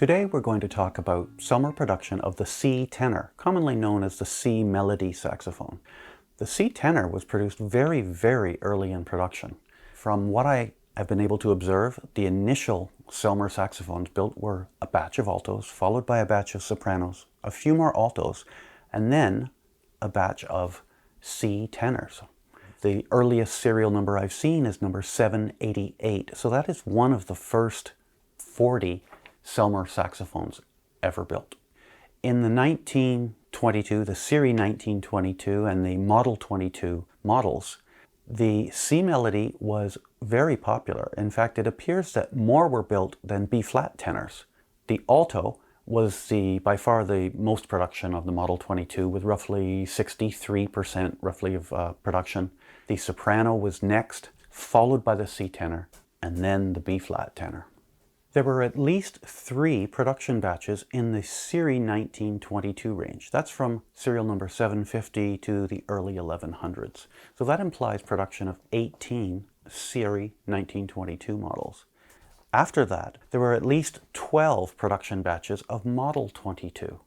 Today we're going to talk about SELMER production of the C tenor, commonly known as the C Melody Saxophone. The C tenor was produced very, very early in production. From what I have been able to observe, the initial SELMER saxophones built were a batch of altos, followed by a batch of sopranos, a few more altos, and then a batch of C tenors. The earliest serial number I've seen is number 788, so that is one of the first 40 SELMER saxophones ever built. In the 1922, the Series 1922 and the Model 22 models, the C Melody was very popular. In fact, it appears that more were built than B-flat tenors. The alto was by far the most production of the Model 22, with roughly 63% roughly of production. The soprano was next, followed by the C tenor, and then the B-flat tenor. There were at least 3 production batches in the Series 1922 range. That's from serial number 750 to the early 1100s. So that implies production of 18 Series 1922 models. After that, there were at least 12 production batches of Model 22.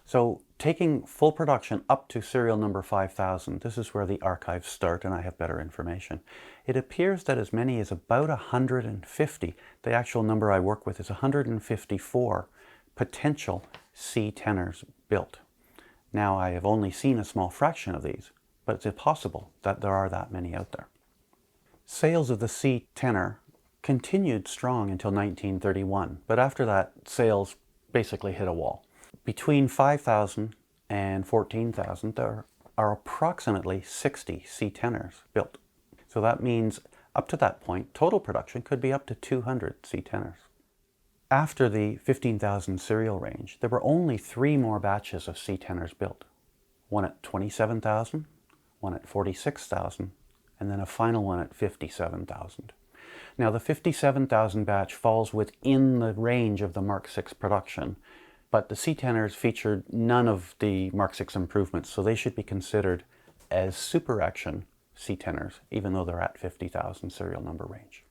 So taking full production up to serial number 5000, this is where the archives start and I have better information. It appears that as many as about 150, the actual number I work with is 154 potential C tenors built. Now I have only seen a small fraction of these, but it's possible that there are that many out there. Sales of the C tenor continued strong until 1931, but after that sales basically hit a wall. Between 5,000 and 14,000 there are approximately 60 C tenors built. So that means up to that point total production could be up to 200 C tenors. After the 15,000 serial range, there were only 3 more batches of C tenors built. One at 27,000, one at 46,000, and then a final one at 57,000. Now the 57,000 batch falls within the range of the Mark VI production, but the C tenors featured none of the Mark VI improvements, so they should be considered as super action C tenors, even though they're at 50,000 serial number range.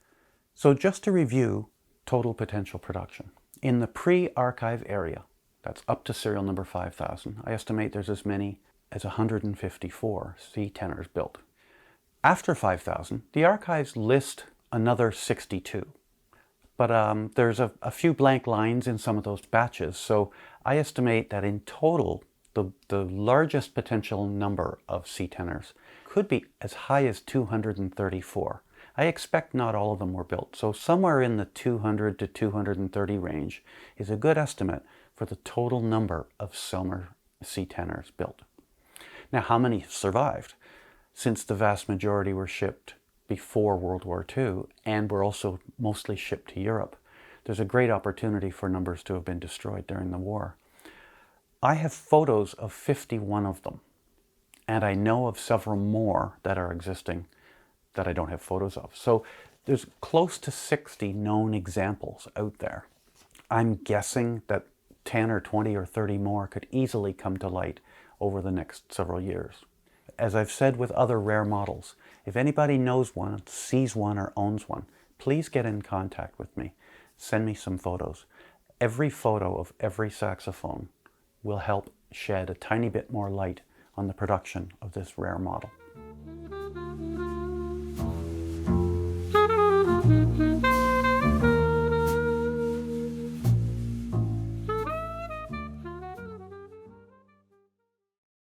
So just to review total potential production. In the pre-archive area, that's up to serial number 5000, I estimate there's as many as 154 C tenors built. After 5000, the archives list another 62. But there's a few blank lines in some of those batches, so I estimate that in total, the largest potential number of C tenors could be as high as 234. I expect not all of them were built, so somewhere in the 200 to 230 range is a good estimate for the total number of SELMER C tenors built. Now, how many survived? Since the vast majority were shipped before World War II and were also mostly shipped to Europe, there's a great opportunity for numbers to have been destroyed during the war. I have photos of 51 of them, and I know of several more that are existing that I don't have photos of. So there's close to 60 known examples out there. I'm guessing that 10 or 20 or 30 more could easily come to light over the next several years. As I've said with other rare models, if anybody knows one, sees one, or owns one, please get in contact with me. Send me some photos. Every photo of every saxophone will help shed a tiny bit more light on the production of this rare model.